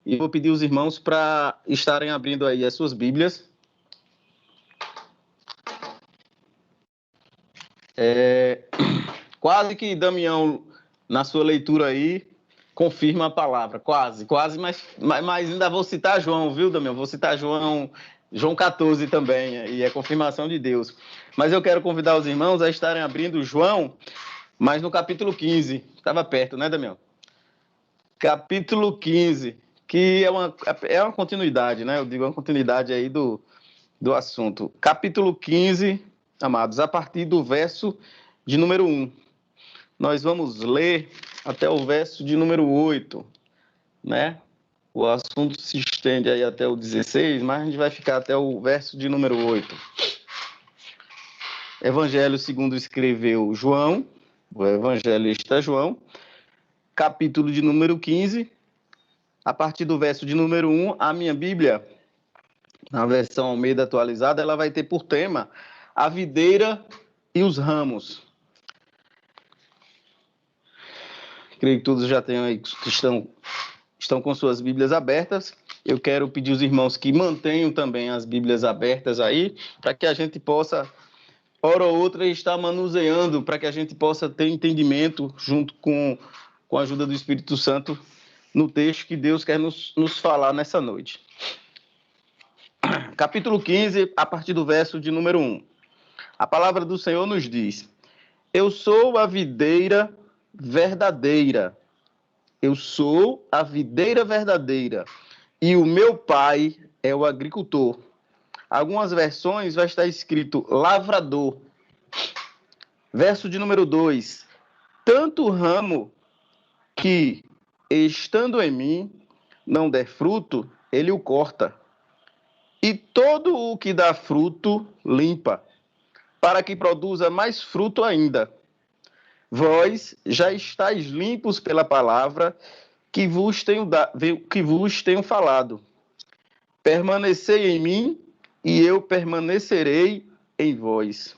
e vou pedir os irmãos para estarem abrindo aí as suas Bíblias. Quase que Damião, na sua leitura aí, confirma a palavra, quase, mas ainda vou citar João, viu, Damião? Vou citar João 14 também, e é confirmação de Deus. Mas eu quero convidar os irmãos a estarem abrindo João, mas no capítulo 15, estava perto, né, Damião? Capítulo 15, que é uma continuidade, né? Eu digo uma continuidade aí do assunto. Capítulo 15, amados, a partir do verso de número 1. Nós vamos ler até o verso de número 8, né? O assunto se estende aí até o 16, mas a gente vai ficar até o verso de número 8. Evangelho segundo escreveu João, o evangelista João, capítulo de número 15, a partir do verso de número 1, a minha Bíblia, na versão Almeida atualizada, ela vai ter por tema a videira e os ramos. Creio que todos já tenham aí, estão com suas Bíblias abertas. Eu quero pedir aos irmãos que mantenham também as Bíblias abertas aí, para que a gente possa, hora ou outra, estar manuseando, para que a gente possa ter entendimento, junto com a ajuda do Espírito Santo, no texto que Deus quer nos falar nessa noite. Capítulo 15, a partir do verso de número 1. A palavra do Senhor nos diz: Eu sou a videira verdadeira. Eu sou a videira verdadeira e o meu pai é o agricultor. Algumas versões vai estar escrito lavrador. Verso de número 2. Tanto o ramo que, estando em mim, não der fruto, ele o corta. E todo o que dá fruto, limpa, para que produza mais fruto ainda. Vós já estáis limpos pela palavra que vos tenho falado. Permanecei em mim, e eu permanecerei em vós.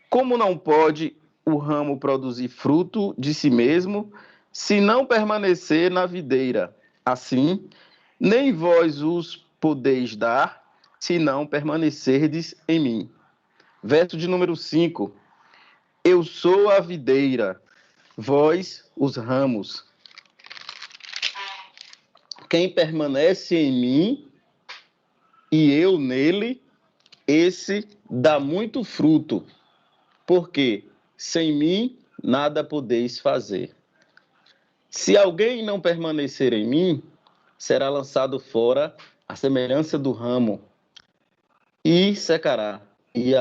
Como não pode o ramo produzir fruto de si mesmo, se não permanecer na videira? Assim, nem vós os podeis dar, se não permanecerdes em mim. Verso de número 5. Eu sou a videira, vós os ramos. Quem permanece em mim e eu nele, esse dá muito fruto, porque sem mim nada podeis fazer. Se alguém não permanecer em mim, será lançado fora à semelhança do ramo, e secará, e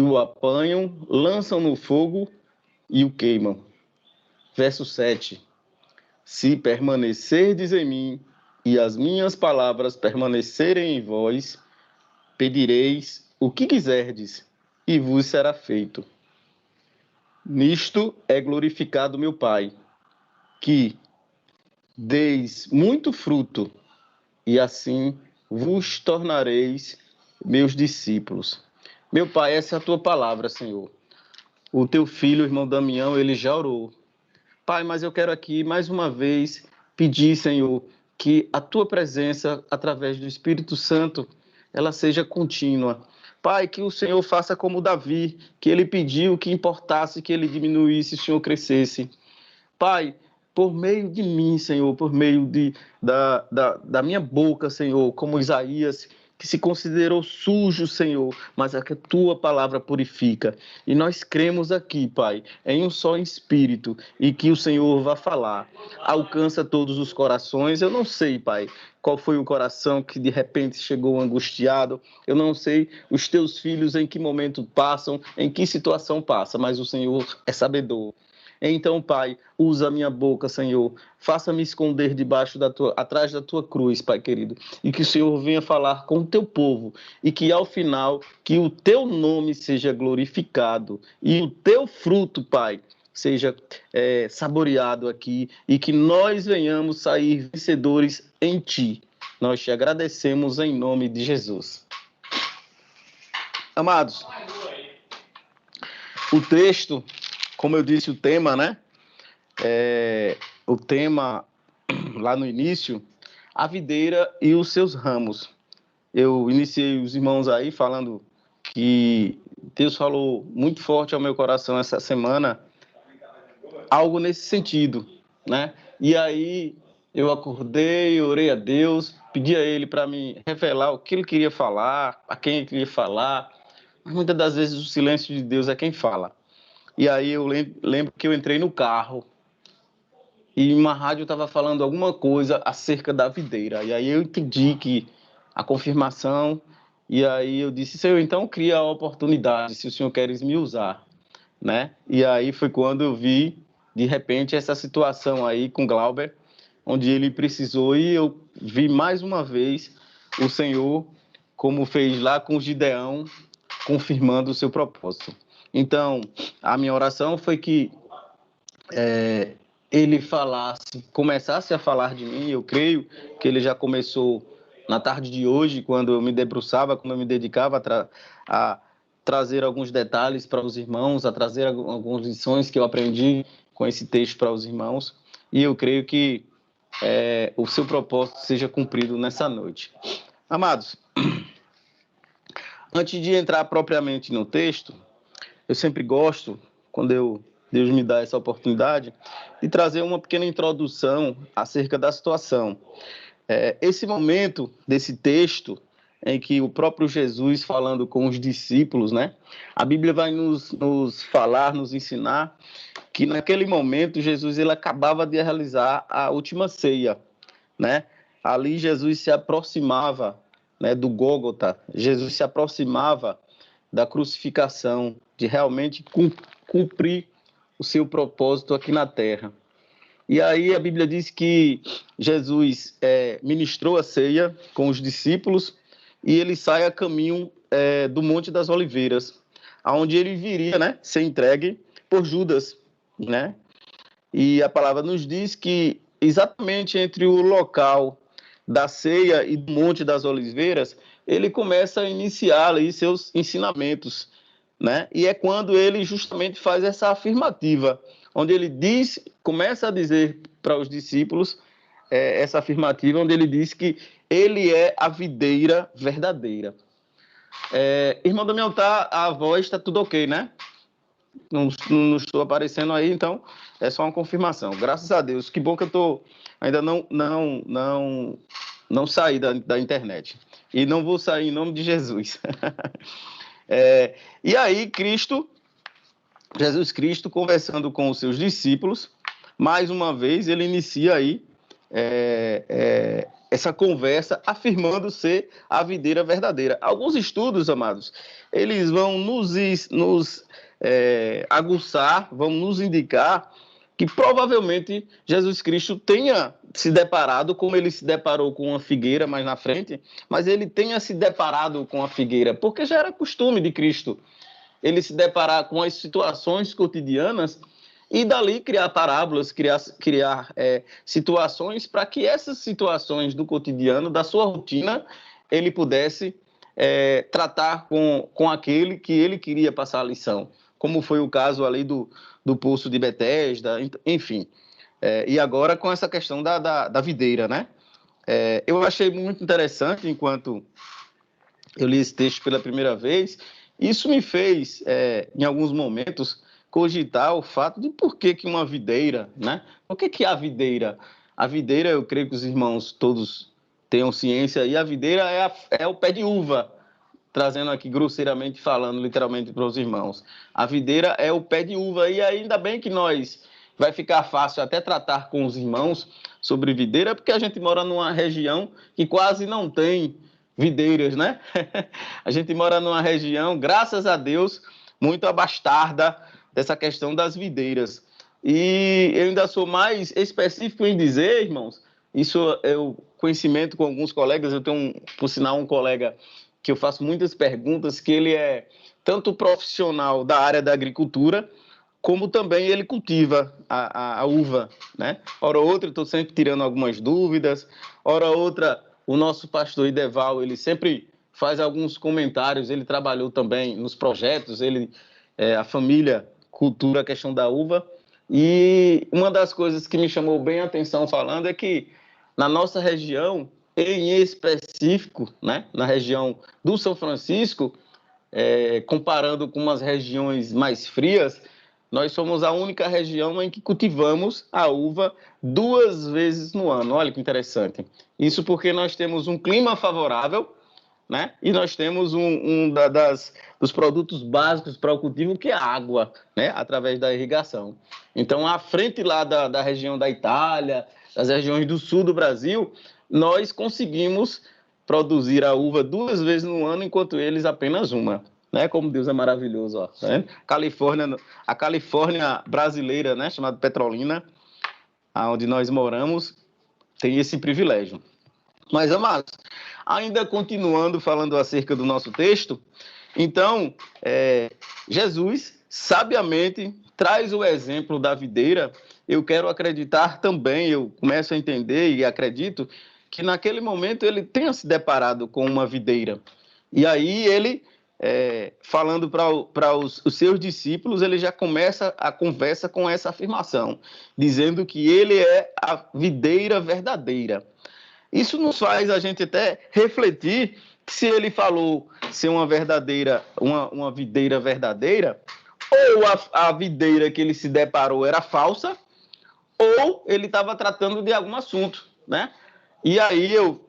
o apanham, lançam no fogo e o queimam. Verso 7. Se permanecerdes em mim, e as minhas palavras permanecerem em vós, pedireis o que quiserdes, e vos será feito. Nisto é glorificado meu Pai, que deis muito fruto, e assim vos tornareis meus discípulos. Meu Pai, essa é a tua palavra, Senhor. O teu filho, o irmão Damião, ele já orou. Pai, mas eu quero aqui, mais uma vez, pedir, Senhor, que a tua presença, através do Espírito Santo, ela seja contínua. Pai, que o Senhor faça como Davi, que ele pediu que importasse que ele diminuísse, o Senhor crescesse. Pai, por meio de mim, Senhor, por meio da minha boca, Senhor, como Isaías, que se considerou sujo, Senhor, mas é que a tua palavra purifica. E nós cremos aqui, Pai, em um só Espírito, e que o Senhor vai falar. Alcança todos os corações. Eu não sei, Pai, qual foi o coração que de repente chegou angustiado. Eu não sei os teus filhos em que momento passam, em que situação passa, mas o Senhor é sabedor. Então, Pai, usa a minha boca, Senhor. Faça-me esconder atrás da tua cruz, Pai querido. E que o Senhor venha falar com o teu povo. E que, ao final, que o teu nome seja glorificado. E o teu fruto, Pai, seja saboreado aqui. E que nós venhamos sair vencedores em Ti. Nós te agradecemos em nome de Jesus. Amados, o texto... Como eu disse, o tema, né? O tema lá no início, a videira e os seus ramos. Eu iniciei os irmãos aí falando que Deus falou muito forte ao meu coração essa semana, algo nesse sentido, né? E aí eu acordei, orei a Deus, pedi a Ele para me revelar o que Ele queria falar, a quem Ele queria falar. Muitas das vezes o silêncio de Deus é quem fala. E aí eu lembro que eu entrei no carro e uma rádio estava falando alguma coisa acerca da videira. E aí eu entendi que a confirmação, e aí eu disse, Senhor, então cria a oportunidade, se o Senhor queres me usar, né? E aí foi quando eu vi, de repente, essa situação aí com Glauber, onde ele precisou, e eu vi mais uma vez o Senhor, como fez lá com Gideão, confirmando o seu propósito. Então, a minha oração foi que ele começasse a falar de mim. Eu creio que ele já começou na tarde de hoje, quando eu me debruçava, quando eu me dedicava a trazer alguns detalhes para os irmãos, a trazer algumas lições que eu aprendi com esse texto para os irmãos. E eu creio que o seu propósito seja cumprido nessa noite. Amados, antes de entrar propriamente no texto, eu sempre gosto, quando Deus me dá essa oportunidade, de trazer uma pequena introdução acerca da situação. Esse momento desse texto, em que o próprio Jesus falando com os discípulos, né? A Bíblia vai nos falar, nos ensinar que naquele momento Jesus ele acabava de realizar a última ceia, né? Ali Jesus se aproximava, né, do Gólgota, Jesus se aproximava da crucificação, de realmente cumprir o seu propósito aqui na terra. E aí a Bíblia diz que Jesus ministrou a ceia com os discípulos e ele sai a caminho do Monte das Oliveiras, aonde ele viria, né, ser entregue por Judas, né? E a palavra nos diz que exatamente entre o local da ceia e do Monte das Oliveiras, ele começa a iniciar ali seus ensinamentos, né? E é quando ele justamente faz essa afirmativa, onde ele diz, começa a dizer para os discípulos essa afirmativa, onde ele diz que ele é a videira verdadeira. Irmão Damião, tá, a voz está tudo ok, né? Não estou aparecendo aí, então é só uma confirmação. Graças a Deus, que bom que eu ainda não saí da internet. E não vou sair em nome de Jesus. E aí, Jesus Cristo, conversando com os seus discípulos, mais uma vez, ele inicia aí essa conversa afirmando ser a videira verdadeira. Alguns estudos, amados, eles vão nos aguçar, vão nos indicar que provavelmente Jesus Cristo tenha se deparado, como ele se deparou com uma figueira mais na frente, mas ele tenha se deparado com a figueira, porque já era costume de Cristo ele se deparar com as situações cotidianas e dali criar parábolas, criar situações para que essas situações do cotidiano, da sua rotina, ele pudesse tratar com aquele que ele queria passar a lição, como foi o caso ali do Poço de Betesda, enfim. E agora com essa questão da videira, né? Eu achei muito interessante, enquanto eu li esse texto pela primeira vez, isso me fez, em alguns momentos, cogitar o fato de por que uma videira, né? O que é a videira? A videira, eu creio que os irmãos todos tenham ciência, e a videira é o pé de uva, trazendo aqui grosseiramente falando, literalmente para os irmãos. A videira é o pé de uva, e ainda bem que vai ficar fácil até tratar com os irmãos sobre videira, porque a gente mora numa região que quase não tem videiras, né? A gente mora numa região, graças a Deus, muito abastarda dessa questão das videiras. E eu ainda sou mais específico em dizer, irmãos, isso é o conhecimento com alguns colegas, eu tenho, por sinal, um colega que eu faço muitas perguntas, que ele é tanto profissional da área da agricultura, como também ele cultiva a uva, né? Hora ou outra, eu estou sempre tirando algumas dúvidas, hora ou outra, o nosso pastor Ideval, ele sempre faz alguns comentários, ele trabalhou também nos projetos, a família cultura a questão da uva, E uma das coisas que me chamou bem a atenção falando é que na nossa região, em específico, né, na região do São Francisco, comparando com umas regiões mais frias, nós somos a única região em que cultivamos a uva 2 vezes no ano. Olha que interessante. Isso porque nós temos um clima favorável, né? E nós temos dos produtos básicos para o cultivo, que é a água, né? Através da irrigação. Então, à frente lá da região da Itália, das regiões do sul do Brasil, nós conseguimos produzir a uva 2 vezes no ano, enquanto eles apenas uma. Né? Como Deus é maravilhoso, ó. Tá vendo? A Califórnia brasileira, né? Chamada Petrolina, onde nós moramos, tem esse privilégio. Mas, amados, ainda continuando falando acerca do nosso texto, então, Jesus sabiamente traz o exemplo da videira. Eu quero acreditar também, eu começo a entender e acredito que naquele momento ele tenha se deparado com uma videira. E aí ele, falando para os seus discípulos, ele já começa a conversa com essa afirmação, dizendo que ele é a videira verdadeira. Isso nos faz a gente até refletir que se ele falou ser uma videira verdadeira, ou a videira que ele se deparou era falsa, ou ele estava tratando de algum assunto, né? E aí eu,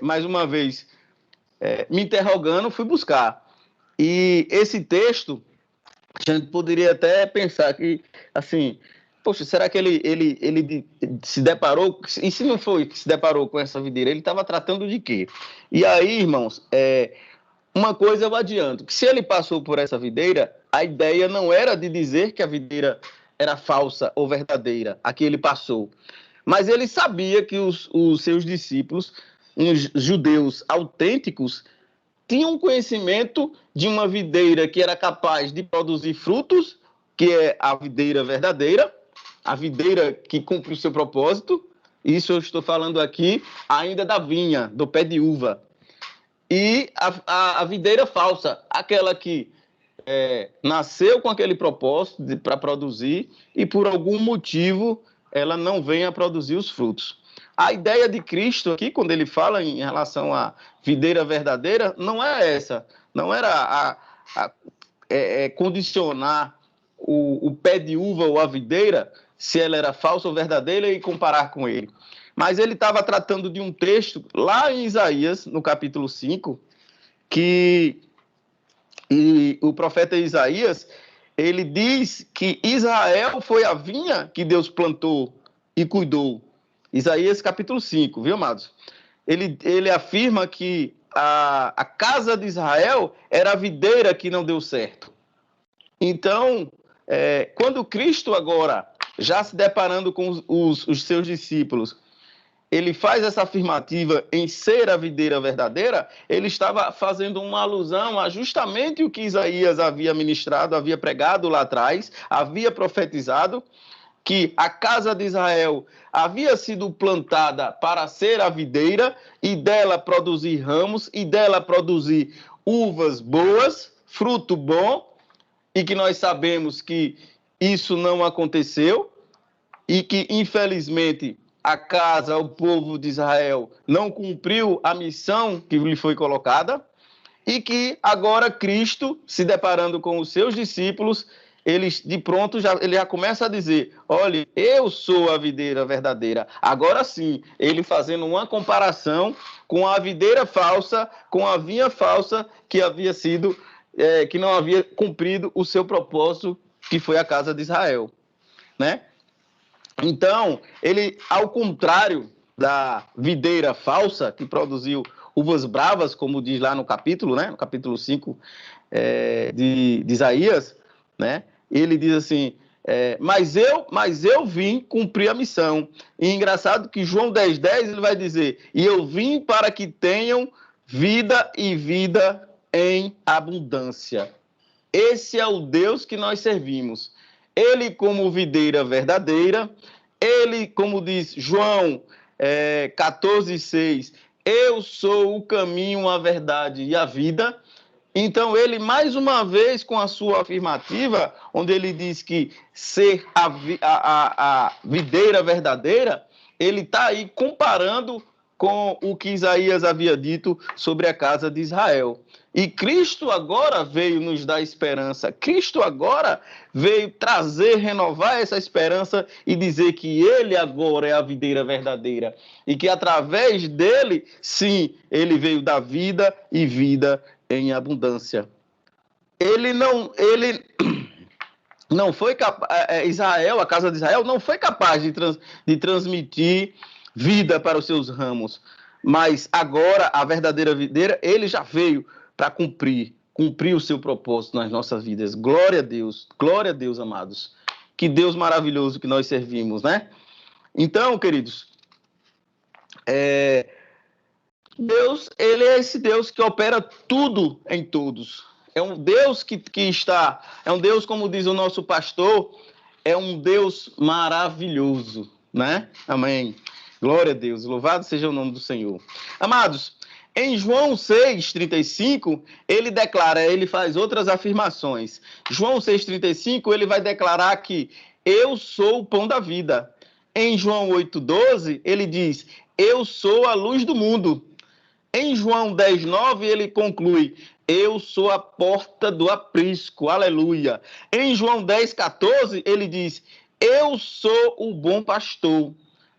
mais uma vez, me interrogando, fui buscar. E esse texto, a gente poderia até pensar que, assim, poxa, será que ele se deparou? E se não foi que se deparou com essa videira, ele estava tratando de quê? E aí, irmãos, uma coisa eu adianto, que se ele passou por essa videira, a ideia não era de dizer que a videira era falsa ou verdadeira, a que ele passou. Mas ele sabia que os seus discípulos, os judeus autênticos, tinham conhecimento de uma videira que era capaz de produzir frutos, que é a videira verdadeira, a videira que cumpre o seu propósito. Isso eu estou falando aqui ainda da vinha, do pé de uva. E a videira falsa, aquela que nasceu com aquele propósito para produzir e por algum motivo ela não vem a produzir os frutos. A ideia de Cristo aqui, quando ele fala em relação à videira verdadeira, não é essa. Não era condicionar o pé de uva ou a videira, se ela era falsa ou verdadeira, e comparar com ele. Mas ele estava tratando de um texto lá em Isaías, no capítulo 5, que o profeta Isaías, ele diz que Israel foi a vinha que Deus plantou e cuidou. Isaías capítulo 5, viu, amados? Ele afirma que a casa de Israel era a videira que não deu certo. Então, quando Cristo agora, já se deparando com os seus discípulos, ele faz essa afirmativa em ser a videira verdadeira, ele estava fazendo uma alusão a justamente o que Isaías havia ministrado, havia pregado lá atrás, havia profetizado, que a casa de Israel havia sido plantada para ser a videira e dela produzir ramos e dela produzir uvas boas, fruto bom, e que nós sabemos que isso não aconteceu e que, infelizmente, a casa, o povo de Israel não cumpriu a missão que lhe foi colocada e que agora Cristo, se deparando com os seus discípulos, eles de pronto ele já começa a dizer: olha, eu sou a videira verdadeira. Agora sim, ele fazendo uma comparação com a videira falsa, com a vinha falsa que havia sido, que não havia cumprido o seu propósito, que foi a casa de Israel, né? Então, ele, ao contrário da videira falsa, que produziu uvas bravas, como diz lá no capítulo, né? No capítulo 5 de Isaías, né? Ele diz assim, mas eu vim cumprir a missão. E engraçado que João 10:10 ele vai dizer, e eu vim para que tenham vida e vida em abundância. Esse é o Deus que nós servimos. Ele como videira verdadeira, ele, como diz João 14:6, eu sou o caminho, a verdade e a vida. Então, ele, mais uma vez, com a sua afirmativa, onde ele diz que ser a videira verdadeira, ele está aí comparando com o que Isaías havia dito sobre a casa de Israel. E Cristo agora veio nos dar esperança. Cristo agora veio trazer, renovar essa esperança e dizer que ele agora é a videira verdadeira. E que através dele, sim, ele veio dar vida e vida em abundância. Ele não foi capaz, Israel, a casa de Israel, não foi capaz de transmitir vida para os seus ramos. Mas agora, a verdadeira videira, ele já veio para cumprir o seu propósito nas nossas vidas. Glória a Deus, amados. Que Deus maravilhoso que nós servimos, né? Então, queridos, Deus, ele é esse Deus que opera tudo em todos. É um Deus é um Deus, como diz o nosso pastor, é um Deus maravilhoso, né? Amém. Glória a Deus, louvado seja o nome do Senhor. Amados, em João 6,35, ele faz outras afirmações. João 6,35, ele vai declarar que eu sou o pão da vida. Em João 8,12, ele diz, eu sou a luz do mundo. Em João 10,9, ele conclui, eu sou a porta do aprisco, aleluia. Em João 10,14, ele diz, eu sou o bom pastor.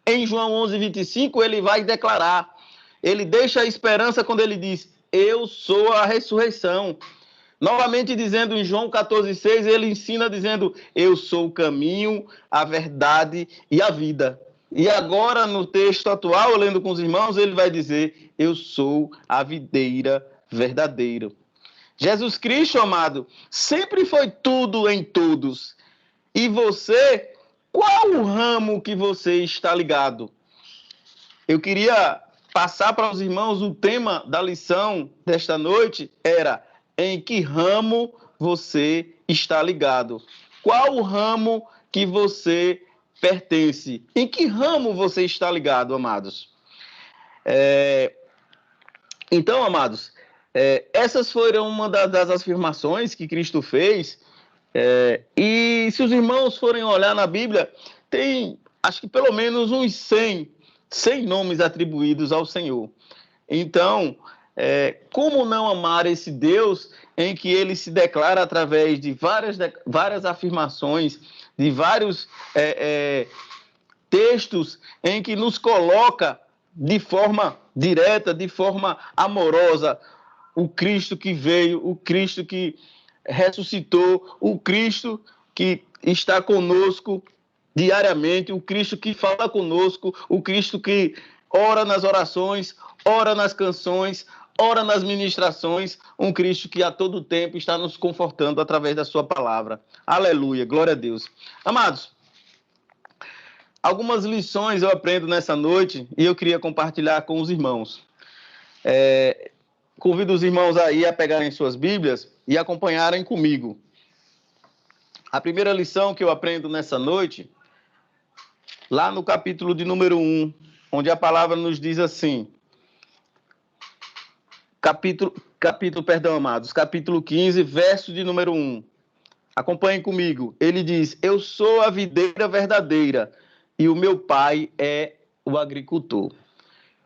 Em João 11,25, ele vai declarar, ele deixa a esperança quando ele diz, eu sou a ressurreição. Novamente dizendo em João 14,6, ele ensina dizendo, eu sou o caminho, a verdade e a vida. E agora, no texto atual, lendo com os irmãos, ele vai dizer, eu sou a videira verdadeira. Jesus Cristo, amado, sempre foi tudo em todos. E você, qual o ramo que você está ligado? Eu queria passar para os irmãos o tema da lição desta noite, era em que ramo você está ligado? Qual o ramo que você pertence? Em que ramo você está ligado, amados? Então, amados, essas foram uma das afirmações que Cristo fez. E se os irmãos forem olhar na Bíblia, tem, acho que pelo menos uns 100 nomes atribuídos ao Senhor. Então, como não amar esse Deus em que ele se declara através de várias afirmações, de vários textos em que nos coloca de forma direta, de forma amorosa, o Cristo que veio, o Cristo que ressuscitou, o Cristo que está conosco diariamente, o Cristo que fala conosco, o Cristo que ora nas orações, ora nas canções, ora nas ministrações, um Cristo que a todo tempo está nos confortando através da sua palavra. Aleluia, glória a Deus. Amados, algumas lições eu aprendo nessa noite e eu queria compartilhar com os irmãos. Convido os irmãos aí a pegarem suas Bíblias e acompanharem comigo. A primeira lição que eu aprendo nessa noite, lá no capítulo de número 1, onde a palavra nos diz assim, capítulo 15, verso de número 1. Acompanhem comigo. Ele diz, eu sou a videira verdadeira e o meu pai é o agricultor.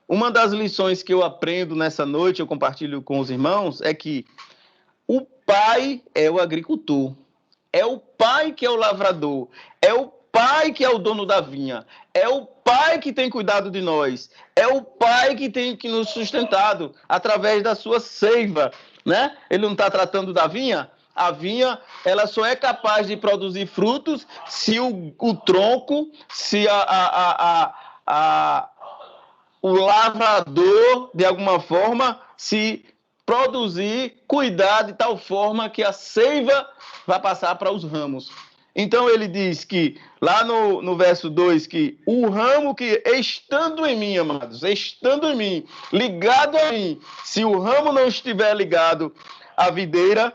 Uma das lições que eu aprendo nessa noite, eu compartilho com os irmãos, é que o pai é o agricultor. É o pai que é o lavrador. É o pai que é o dono da vinha. É o pai que tem cuidado de nós. É o pai que tem que nos sustentado através da sua seiva, né? Ele não está tratando da vinha? A vinha, ela só é capaz de produzir frutos se o tronco, se o lavrador, de alguma forma, se produzir, cuidar de tal forma que a seiva vai passar para os ramos. Então ele diz que, lá no verso 2, que o ramo que, estando em mim, amados, estando em mim, ligado a mim, se o ramo não estiver ligado à videira,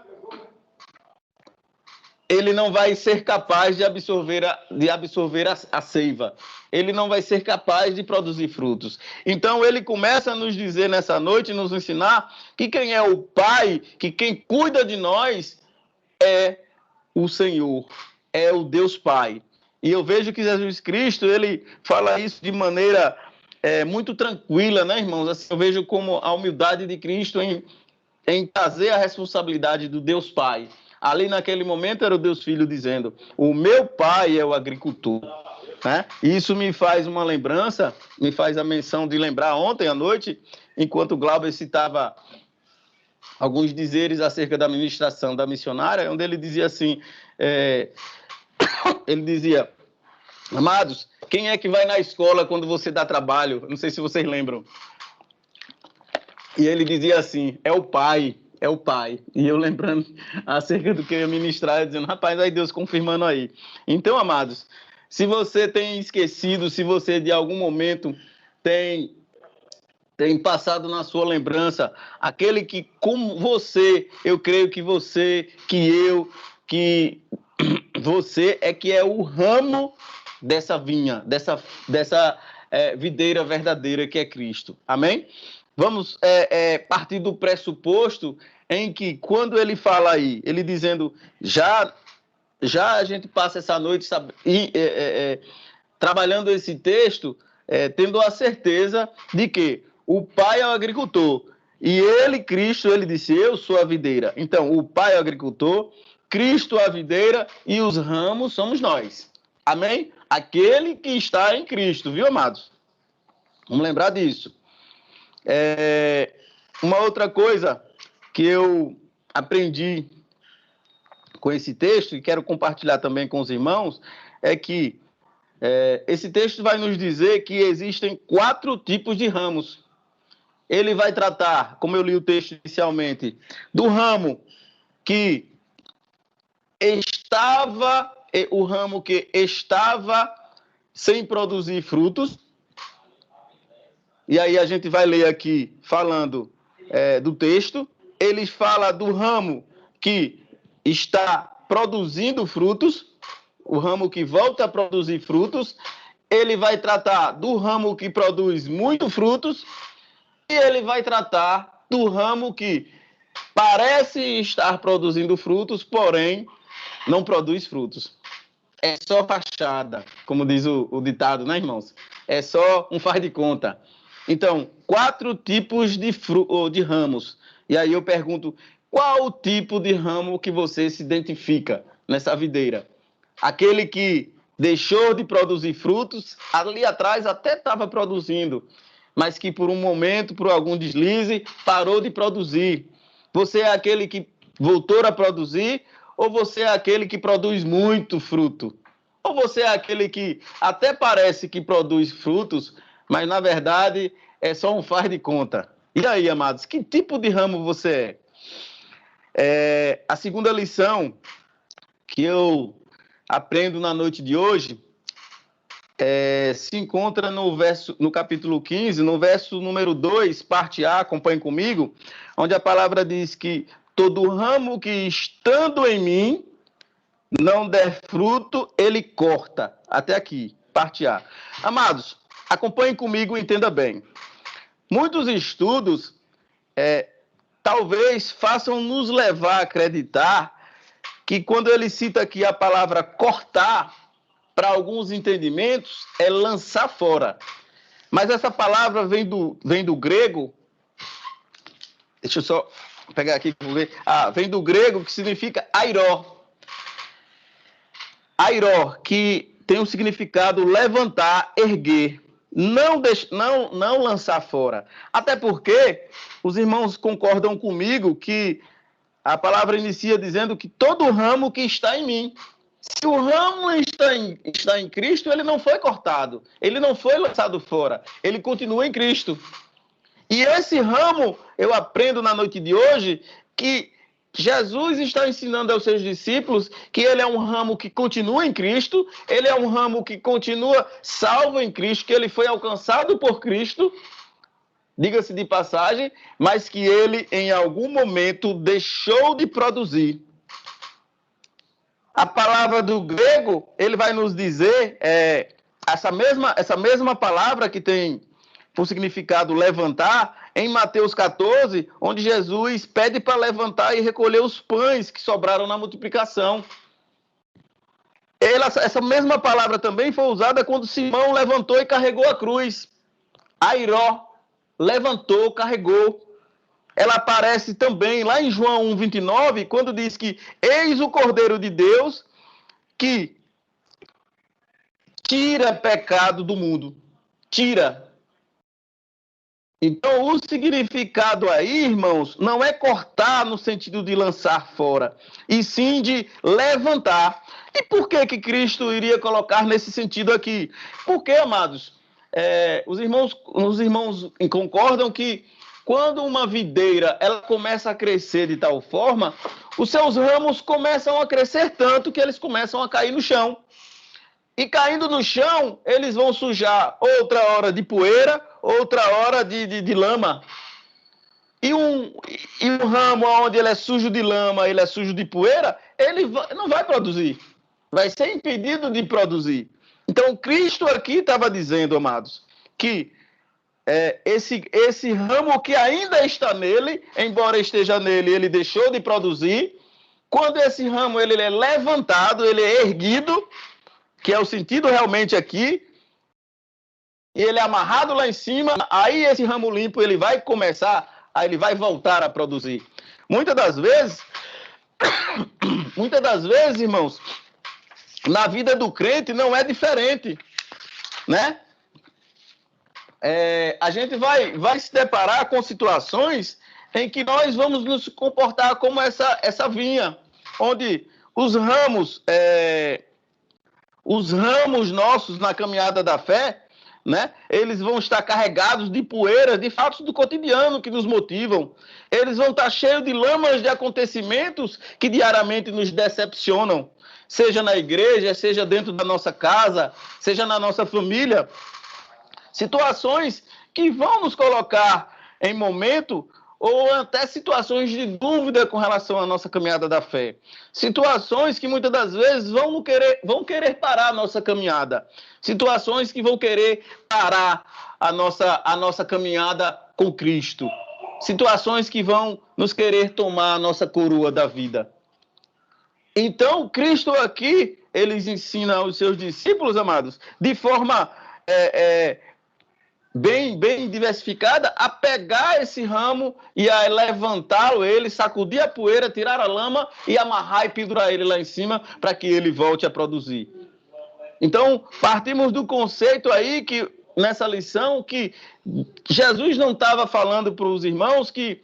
ele não vai ser capaz de absorver a seiva. Ele não vai ser capaz de produzir frutos. Então, ele começa a nos dizer nessa noite, nos ensinar, que quem é o Pai, que quem cuida de nós é o Senhor, é o Deus Pai. E eu vejo que Jesus Cristo, ele fala isso de maneira muito tranquila, né, irmãos? Assim, eu vejo como a humildade de Cristo em trazer a responsabilidade do Deus Pai. Ali naquele momento era o Deus Filho dizendo, o meu pai é o agricultor. Né? E isso me faz uma lembrança, me faz a menção de lembrar ontem à noite, enquanto o Glauber citava alguns dizeres acerca da ministração da missionária, onde ele dizia assim, ele dizia, amados, quem é que vai na escola quando você dá trabalho? Não sei se vocês lembram. E ele dizia assim, é o pai. É o Pai. E eu lembrando acerca do que eu ia ministrar, dizendo, rapaz, aí Deus confirmando aí. Então, amados, se você tem esquecido, se você de algum momento tem passado na sua lembrança, aquele que, como você, eu creio que você, que você é que é o ramo dessa vinha, dessa videira verdadeira que é Cristo. Amém? Vamos partir do pressuposto em que, quando ele fala aí, ele dizendo, já a gente passa essa noite trabalhando esse texto, tendo a certeza de que o Pai é o agricultor, e ele, Cristo, ele disse, eu sou a videira. Então, o Pai é o agricultor, Cristo a videira, e os ramos somos nós. Amém? Aquele que está em Cristo, viu, amados? Vamos lembrar disso. Uma outra coisa que eu aprendi com esse texto, e quero compartilhar também com os irmãos, é que esse texto vai nos dizer que existem 4 tipos de ramos. Ele vai tratar, como eu li o texto inicialmente, do ramo que estava sem produzir frutos. E aí a gente vai ler aqui, falando do texto. Ele fala do ramo que está produzindo frutos, o ramo que volta a produzir frutos. Ele vai tratar do ramo que produz muito frutos. E ele vai tratar do ramo que parece estar produzindo frutos, porém não produz frutos. É só fachada, como diz o ditado, né, irmãos? É só um faz de conta. Então, 4 tipos de ramos. E aí eu pergunto, qual o tipo de ramo que você se identifica nessa videira? Aquele que deixou de produzir frutos, ali atrás até estava produzindo, mas que por um momento, por algum deslize, parou de produzir. Você é aquele que voltou a produzir, ou você é aquele que produz muito fruto? Ou você é aquele que até parece que produz frutos, mas na verdade é só um faz de conta? E aí, amados, que tipo de ramo você é? A segunda lição que eu aprendo na noite de hoje se encontra no capítulo 15, no verso número 2, parte A, acompanhe comigo, onde a palavra diz que todo ramo que estando em mim não der fruto, ele corta. Até aqui, parte A. Amados, acompanhem comigo e entenda bem. Muitos estudos talvez façam nos levar a acreditar que quando ele cita aqui a palavra cortar, para alguns entendimentos, é lançar fora. Mas essa palavra vem do grego. Deixa eu só pegar aqui para ver. Vem do grego, que significa airó. Airó, que tem o significado levantar, erguer. Não lançar fora. Até porque os irmãos concordam comigo que a palavra inicia dizendo que todo ramo que está em mim. Se o ramo está em Cristo, ele não foi cortado, ele não foi lançado fora, ele continua em Cristo. E esse ramo, eu aprendo na noite de hoje, que Jesus está ensinando aos seus discípulos que ele é um ramo que continua em Cristo, ele é um ramo que continua salvo em Cristo, que ele foi alcançado por Cristo, diga-se de passagem, mas que ele, em algum momento, deixou de produzir. A palavra do grego, ele vai nos dizer, essa mesma palavra que tem por significado levantar, em Mateus 14, onde Jesus pede para levantar e recolher os pães que sobraram na multiplicação. Essa mesma palavra também foi usada quando Simão levantou e carregou a cruz. Airó, levantou, carregou. Ela aparece também lá em João 1,29, quando diz que eis o Cordeiro de Deus que tira pecado do mundo. Tira. Então, o significado aí, irmãos, não é cortar no sentido de lançar fora, e sim de levantar. E por que que Cristo iria colocar nesse sentido aqui? Porque, amados, os irmãos concordam que quando uma videira ela começa a crescer de tal forma, os seus ramos começam a crescer tanto que eles começam a cair no chão. E caindo no chão, eles vão sujar outra hora de poeira, outra hora de lama. E um ramo onde ele é sujo de lama, ele é sujo de poeira, ele não vai produzir. Vai ser impedido de produzir. Então, Cristo aqui estava dizendo, amados, que esse ramo que ainda está nele, embora esteja nele, ele deixou de produzir. Quando esse ramo ele é levantado, ele é erguido, que é o sentido realmente aqui, e ele é amarrado lá em cima, aí esse ramo limpo ele vai começar, aí ele vai voltar a produzir. Muitas das vezes, irmãos, na vida do crente não é diferente, né? A gente vai se deparar com situações em que nós vamos nos comportar como essa vinha, onde os ramos nossos na caminhada da fé, né? Eles vão estar carregados de poeira, de fatos do cotidiano que nos motivam. Eles vão estar cheios de lamas de acontecimentos que diariamente nos decepcionam, seja na igreja, seja dentro da nossa casa, seja na nossa família. Situações que vão nos colocar em momento ou até situações de dúvida com relação à nossa caminhada da fé. Situações que muitas das vezes vão querer parar a nossa caminhada. Situações que vão querer parar a nossa caminhada com Cristo. Situações que vão nos querer tomar a nossa coroa da vida. Então, Cristo aqui, ele ensina aos seus discípulos, amados, de forma bem diversificada, a pegar esse ramo e a levantá-lo, ele sacudir a poeira, tirar a lama e amarrar e pendurar ele lá em cima para que ele volte a produzir. Então, partimos do conceito aí que nessa lição que Jesus não estava falando para os irmãos que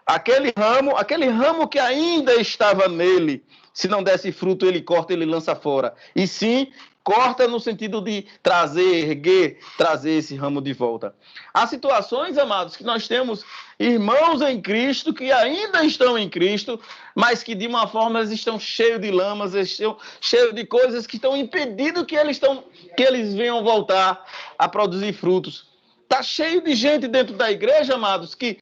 aquele ramo que ainda estava nele, se não desse fruto, ele corta, ele lança fora. E sim, corta no sentido de erguer, trazer esse ramo de volta. Há situações, amados, que nós temos irmãos em Cristo que ainda estão em Cristo, mas que de uma forma eles estão cheios de lamas, estão cheios de coisas que estão impedindo que eles venham voltar a produzir frutos. Está cheio de gente dentro da igreja, amados, que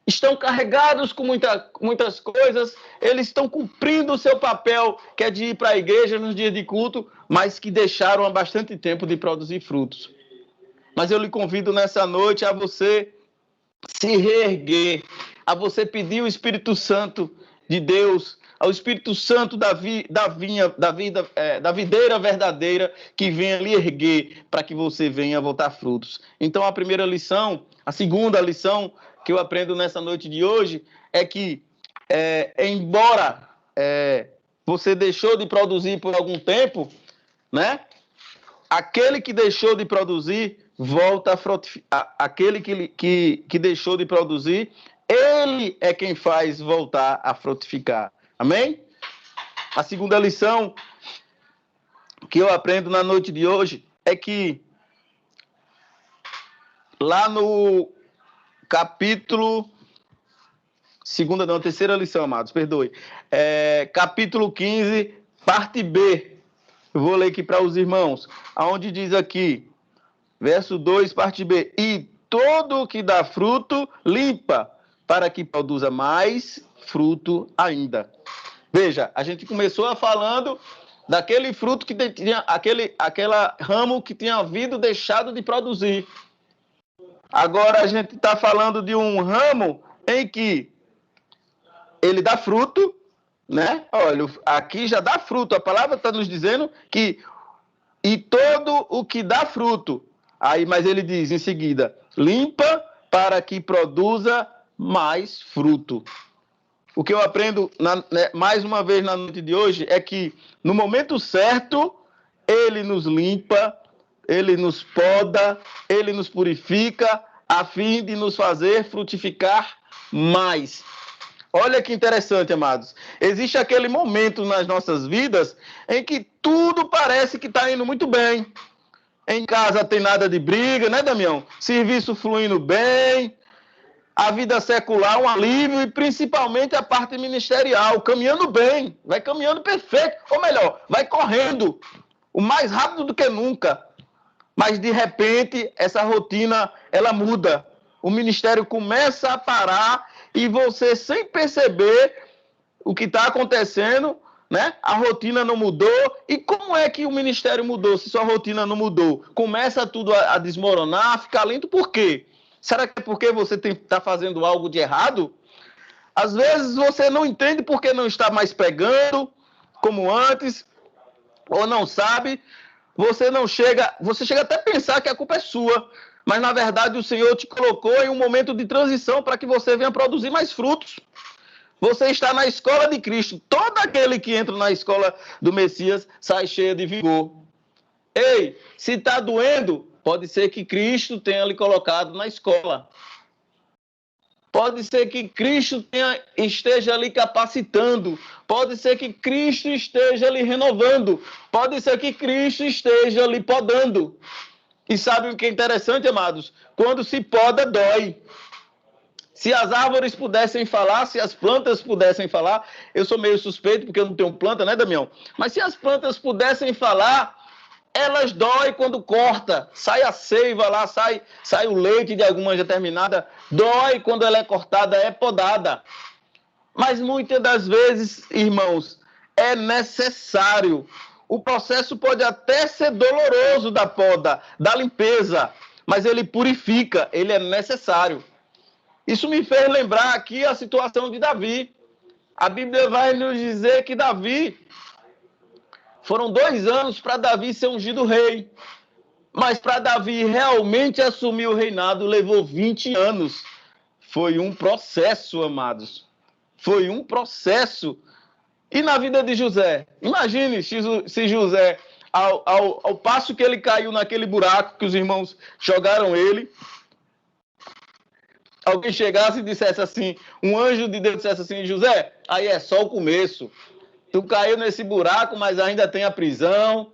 estão carregados com muitas coisas, eles estão cumprindo o seu papel, que é de ir para a igreja nos dias de culto, mas que deixaram há bastante tempo de produzir frutos. Mas eu lhe convido nessa noite a você se reerguer, a você pedir o Espírito Santo de Deus, ao Espírito Santo da videira verdadeira, que venha lhe erguer para que você venha voltar frutos. Então, a segunda lição que eu aprendo nessa noite de hoje é que, embora você deixou de produzir por algum tempo, né? Aquele que deixou de produzir volta a frutificar. Aquele que deixou de produzir, ele é quem faz voltar a frutificar. Amém? A segunda lição que eu aprendo na noite de hoje é que lá no capítulo... terceira lição, amados, perdoe. Capítulo 15, parte B. Eu vou ler aqui para os irmãos, aonde diz aqui, verso 2, parte B. E todo que dá fruto, limpa, para que produza mais fruto ainda. Veja, a gente começou falando daquele fruto que tinha, aquela ramo que tinha havido deixado de produzir. Agora a gente está falando de um ramo em que ele dá fruto, né? Olha, aqui já dá fruto. A palavra está nos dizendo que e todo o que dá fruto. Aí, mas ele diz em seguida, limpa para que produza mais fruto. O que eu aprendo mais uma vez na noite de hoje é que no momento certo ele nos limpa, ele nos poda, ele nos purifica a fim de nos fazer frutificar mais. Olha que interessante, amados. Existe aquele momento nas nossas vidas em que tudo parece que está indo muito bem. Em casa tem nada de briga, né, Damião? Serviço fluindo bem, a vida secular um alívio e principalmente a parte ministerial, caminhando bem, vai caminhando perfeito. Ou melhor, vai correndo o mais rápido do que nunca. Mas de repente essa rotina ela muda. O ministério começa a parar e você, sem perceber o que está acontecendo, né? A rotina não mudou. E como é que o ministério mudou se sua rotina não mudou? Começa tudo a desmoronar, a ficar lento. Por quê? Será que é porque você está fazendo algo de errado? Às vezes você não entende porque não está mais pegando como antes, ou não sabe. Você chega até a pensar que a culpa é sua, mas na verdade o Senhor te colocou em um momento de transição para que você venha produzir mais frutos. Você está na escola de Cristo. Todo aquele que entra na escola do Messias sai cheio de vigor. Ei, se está doendo, pode ser que Cristo tenha lhe colocado na escola. Pode ser que Cristo esteja lhe capacitando. Pode ser que Cristo esteja lhe renovando. Pode ser que Cristo esteja lhe podando. E sabe o que é interessante, amados? Quando se poda, dói. Se as árvores pudessem falar, se as plantas pudessem falar, eu sou meio suspeito porque eu não tenho planta, né, Damião? Mas se as plantas pudessem falar, elas doem quando corta, sai a seiva lá, sai o leite de alguma determinada, dói quando ela é cortada, é podada. Mas muitas das vezes, irmãos, é necessário. O processo pode até ser doloroso da poda, da limpeza, mas ele purifica, ele é necessário. Isso me fez lembrar aqui a situação de Davi. A Bíblia vai nos dizer que Davi, foram 2 anos para Davi ser ungido rei. Mas para Davi realmente assumir o reinado, levou 20 anos. Foi um processo, amados. Foi um processo. E na vida de José? Imagine se José, ao passo que ele caiu naquele buraco que os irmãos jogaram ele, alguém chegasse e dissesse assim, um anjo de Deus dissesse assim, José, aí é só o começo. Tu caiu nesse buraco, mas ainda tem a prisão,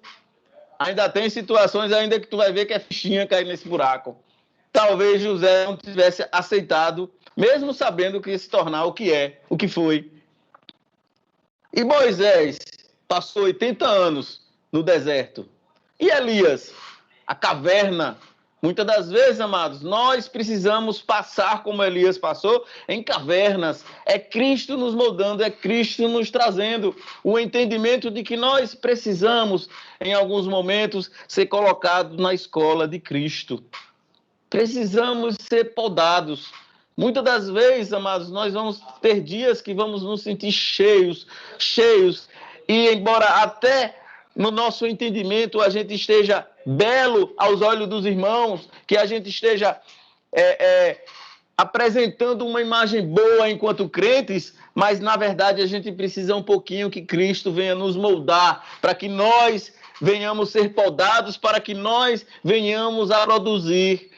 ainda tem situações ainda que tu vai ver que é fichinha cair nesse buraco. Talvez José não tivesse aceitado, mesmo sabendo que ia se tornar o que é, o que foi. E Moisés passou 80 anos no deserto. E Elias, a caverna. Muitas das vezes, amados, nós precisamos passar como Elias passou, em cavernas. É Cristo nos moldando, é Cristo nos trazendo o entendimento de que nós precisamos, em alguns momentos, ser colocados na escola de Cristo. Precisamos ser podados. Muitas das vezes, amados, nós vamos ter dias que vamos nos sentir cheios, e embora até no nosso entendimento a gente esteja belo aos olhos dos irmãos, que a gente esteja apresentando uma imagem boa enquanto crentes, mas na verdade a gente precisa um pouquinho que Cristo venha nos moldar, para que nós venhamos ser podados, para que nós venhamos a produzir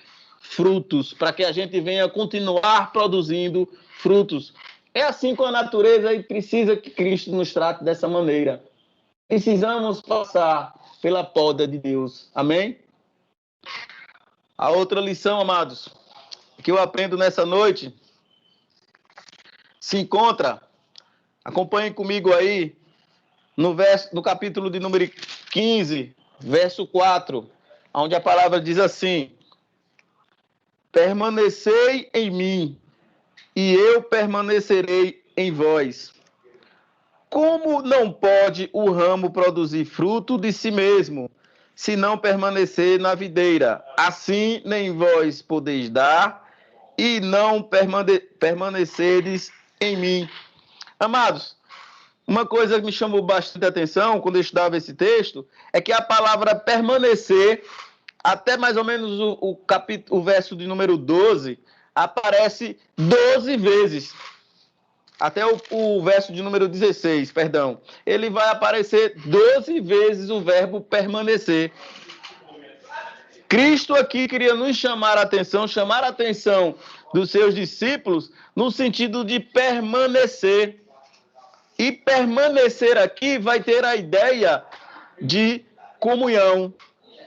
frutos, para que a gente venha continuar produzindo frutos. É assim com a natureza e precisa que Cristo nos trate dessa maneira. Precisamos passar pela poda de Deus. Amém? A outra lição, amados, que eu aprendo nessa noite, se encontra, acompanhem comigo aí, no capítulo de número 15, verso 4, onde a palavra diz assim, permanecei em mim, e eu permanecerei em vós. Como não pode o ramo produzir fruto de si mesmo, se não permanecer na videira? Assim nem vós podeis dar, e não permaneceres em mim. Amados, uma coisa que me chamou bastante atenção quando eu estudava esse texto é que a palavra permanecer, até mais ou menos o verso de número 12, aparece 12 vezes. Até o verso de número 16, perdão. Ele vai aparecer 12 vezes o verbo permanecer. Cristo aqui queria nos chamar a atenção dos seus discípulos no sentido de permanecer. E permanecer aqui vai ter a ideia de comunhão,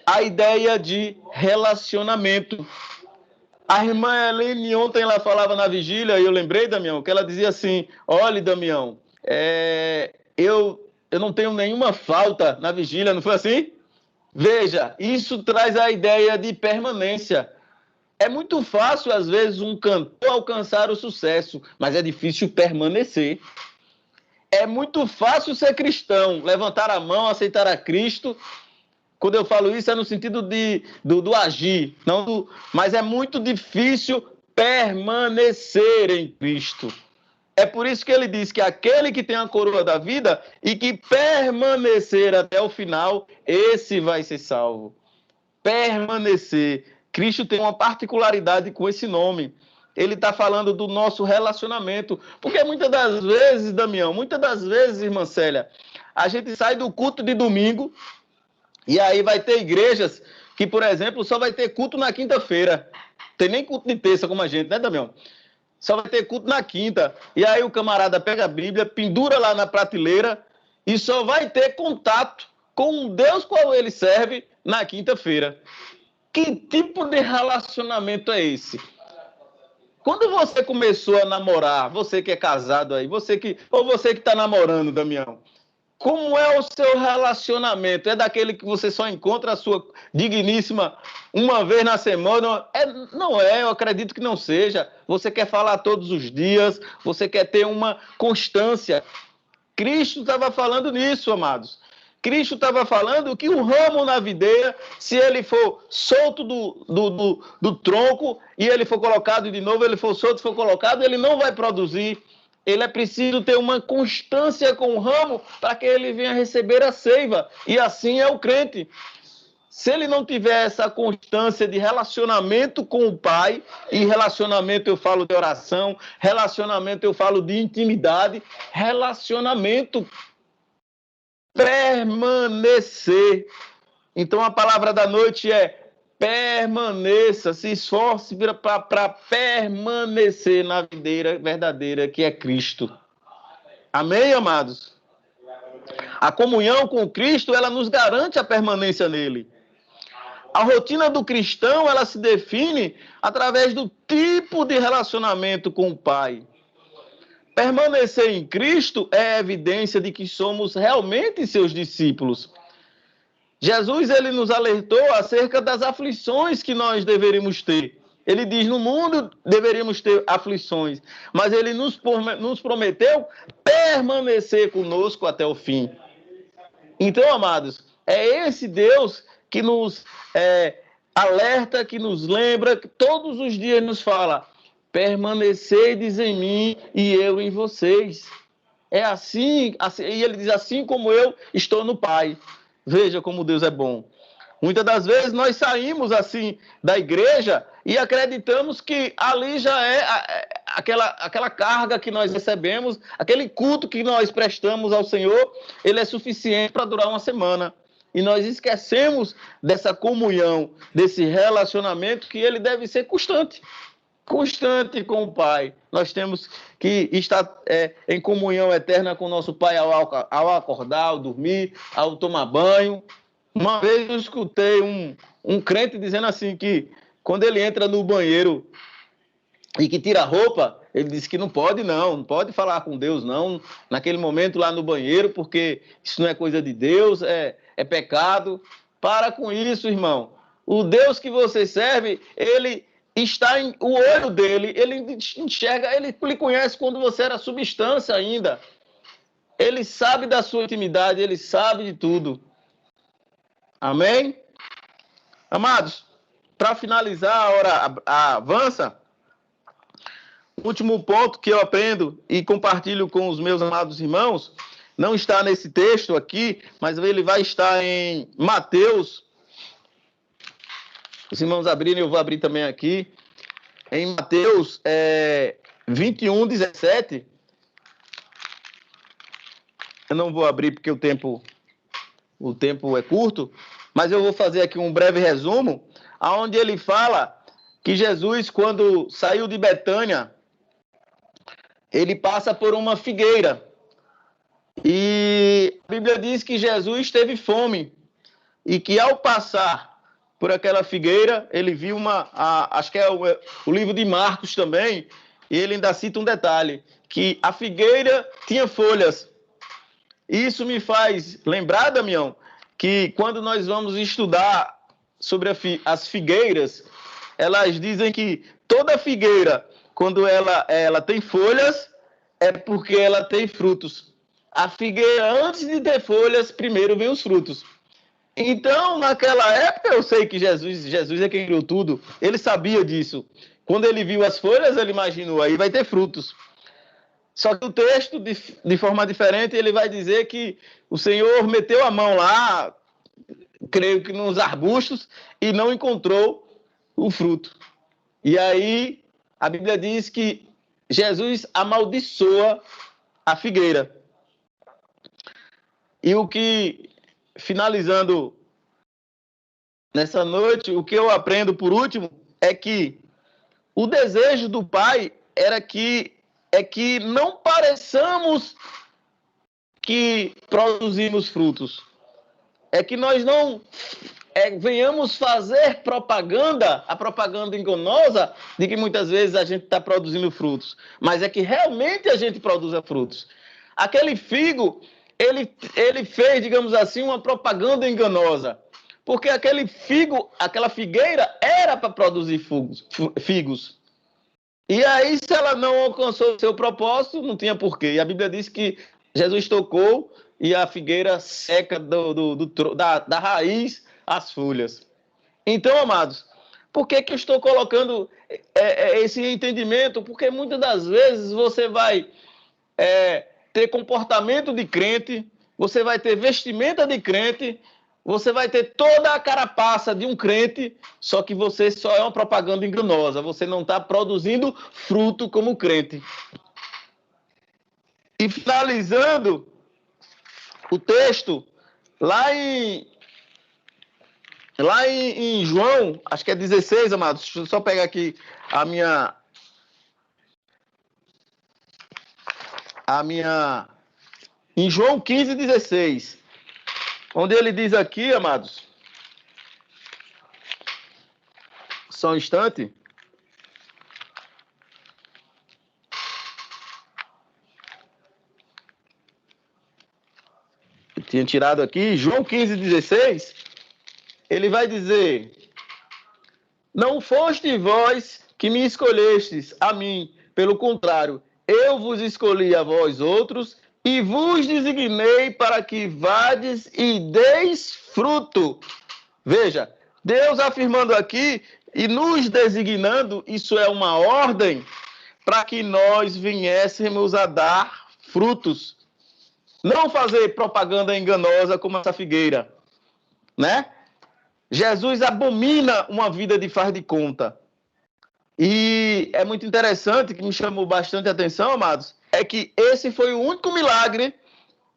a ideia de relacionamento. A irmã Helene ontem ela falava na vigília, e eu lembrei, Damião, que ela dizia assim, olha, Damião, eu não tenho nenhuma falta na vigília, não foi assim? Veja, isso traz a ideia de permanência. É muito fácil, às vezes, um cantor alcançar o sucesso, mas é difícil permanecer. É muito fácil ser cristão, levantar a mão, aceitar a Cristo. Quando eu falo isso é no sentido do agir, mas é muito difícil permanecer em Cristo. É por isso que ele diz que aquele que tem a coroa da vida e que permanecer até o final, esse vai ser salvo. Permanecer. Cristo tem uma particularidade com esse nome. Ele está falando do nosso relacionamento. Porque muitas das vezes, Damião, muitas das vezes, irmã Célia, a gente sai do culto de domingo e aí vai ter igrejas que, por exemplo, só vai ter culto na quinta-feira. Tem nem culto de terça como a gente, né, Damião? Só vai ter culto na quinta. E aí o camarada pega a Bíblia, pendura lá na prateleira e só vai ter contato com o Deus qual ele serve na quinta-feira. Que tipo de relacionamento é esse? Quando você começou a namorar, você que é casado aí, ou você que está namorando, Damião, como é o seu relacionamento? É daquele que você só encontra a sua digníssima uma vez na semana? Não é, eu acredito que não seja. Você quer falar todos os dias, você quer ter uma constância. Cristo estava falando nisso, amados. Cristo estava falando que o ramo na videira, se ele for solto do tronco e ele for colocado de novo, ele for solto, for colocado, ele não vai produzir. Ele é preciso ter uma constância com o ramo para que ele venha receber a seiva. E assim é o crente. Se ele não tiver essa constância de relacionamento com o Pai, e relacionamento eu falo de oração, relacionamento eu falo de intimidade, relacionamento permanecer. Então a palavra da noite é permaneça, se esforce para permanecer na videira verdadeira que é Cristo. Amém, amados? A comunhão com Cristo, ela nos garante a permanência nele. A rotina do cristão, ela se define através do tipo de relacionamento com o Pai. Permanecer em Cristo é evidência de que somos realmente seus discípulos. Jesus, ele nos alertou acerca das aflições que nós deveríamos ter. Ele diz, no mundo deveríamos ter aflições, mas ele nos prometeu permanecer conosco até o fim. Então, amados, é esse Deus que nos alerta, que nos lembra, que todos os dias nos fala, permaneceis em mim e eu em vocês. É assim, e ele diz, assim como eu estou no Pai. Veja como Deus é bom. Muitas das vezes nós saímos assim da igreja e acreditamos que ali já é aquela carga que nós recebemos, aquele culto que nós prestamos ao Senhor, ele é suficiente para durar uma semana. E nós esquecemos dessa comunhão, desse relacionamento que ele deve ser constante. Constante com o Pai. Nós temos que estar em comunhão eterna com o nosso Pai ao acordar, ao dormir, ao tomar banho. Uma vez eu escutei um crente dizendo assim que quando ele entra no banheiro e que tira a roupa, ele disse que não pode falar com Deus não, naquele momento lá no banheiro, porque isso não é coisa de Deus, é pecado. Para com isso, irmão. O Deus que você serve, ele está em o olho dele, ele enxerga, ele lhe conhece quando você era substância ainda. Ele sabe da sua intimidade, ele sabe de tudo. Amém? Amados, para finalizar, a hora avança. O último ponto que eu aprendo e compartilho com os meus amados irmãos, não está nesse texto aqui, mas ele vai estar em Mateus. Os irmãos abrirem, eu vou abrir também aqui. Em Mateus 21, 17. Eu não vou abrir porque o tempo é curto, mas eu vou fazer aqui um breve resumo, onde ele fala que Jesus, quando saiu de Betânia, ele passa por uma figueira. E a Bíblia diz que Jesus teve fome e que ao passar por aquela figueira, ele viu acho que é o livro de Marcos também, e ele ainda cita um detalhe, que a figueira tinha folhas. Isso me faz lembrar, Damião, que quando nós vamos estudar sobre as figueiras, elas dizem que toda figueira, quando ela tem folhas, é porque ela tem frutos. A figueira, antes de ter folhas, primeiro vem os frutos. Então, naquela época, eu sei que Jesus é quem criou tudo, ele sabia disso. Quando ele viu as folhas, ele imaginou, aí vai ter frutos. Só que o texto, de forma diferente, ele vai dizer que o Senhor meteu a mão lá, creio que nos arbustos, e não encontrou o fruto. E aí, a Bíblia diz que Jesus amaldiçoa a figueira. E o que, finalizando nessa noite, o que eu aprendo por último é que o desejo do Pai é que não pareçamos que produzimos frutos. É que nós não venhamos fazer propaganda, a propaganda enganosa, de que muitas vezes a gente está produzindo frutos. Mas é que realmente a gente produza frutos. Aquele figo, ele fez, digamos assim, uma propaganda enganosa. Porque aquele figo, aquela figueira, era para produzir figos. E aí, se ela não alcançou o seu propósito, não tinha porquê. E a Bíblia diz que Jesus tocou e a figueira seca da raiz as folhas. Então, amados, por que eu estou colocando esse entendimento? Porque muitas das vezes você vai ter comportamento de crente, você vai ter vestimenta de crente, você vai ter toda a carapaça de um crente, só que você só é uma propaganda enganosa. Você não está produzindo fruto como crente. E finalizando o texto, lá em João, acho que é 16, amados. Deixa eu só pegar aqui a minha em João 15, 16. Onde ele diz aqui, amados, só um instante. Eu tinha tirado aqui, João 15, 16. Ele vai dizer: não foste vós que me escolhestes a mim, pelo contrário, eu vos escolhi a vós outros e vos designei para que vades e deis fruto. Veja, Deus afirmando aqui e nos designando, isso é uma ordem para que nós viéssemos a dar frutos. Não fazer propaganda enganosa como essa figueira, né? Jesus abomina uma vida de faz de conta. E é muito interessante, que me chamou bastante atenção, amados, é que esse foi o único milagre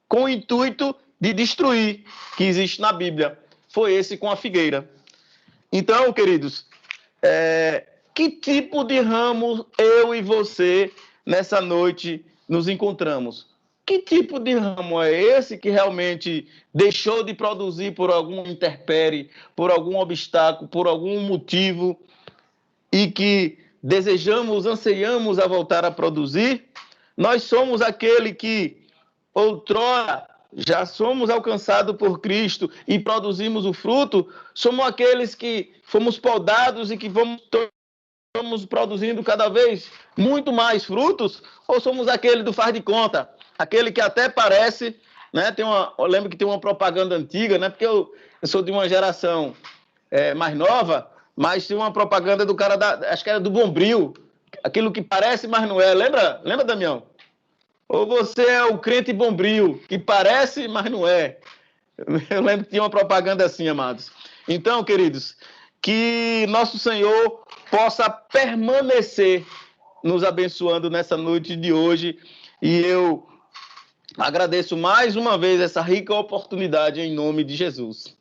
com o intuito de destruir que existe na Bíblia. Foi esse com a figueira. Então, queridos, que tipo de ramo eu e você nessa noite nos encontramos? Que tipo de ramo é esse que realmente deixou de produzir por algum intempérie, por algum obstáculo, por algum motivo, e que desejamos, anseiamos a voltar a produzir? Nós somos aquele que outrora já somos alcançados por Cristo e produzimos o fruto? Somos aqueles que fomos podados e que estamos produzindo cada vez muito mais frutos? Ou somos aquele do faz de conta? aquele que até parece, né? Eu lembro que tem uma propaganda antiga, né? Porque eu sou de uma geração mais nova, mas tinha uma propaganda do cara acho que era do Bombril, aquilo que parece, mas não é. Lembra, Damião? Ou você é o crente Bombril, que parece, mas não é. Eu lembro que tinha uma propaganda assim, amados. Então, queridos, que nosso Senhor possa permanecer nos abençoando nessa noite de hoje. E eu agradeço mais uma vez essa rica oportunidade em nome de Jesus.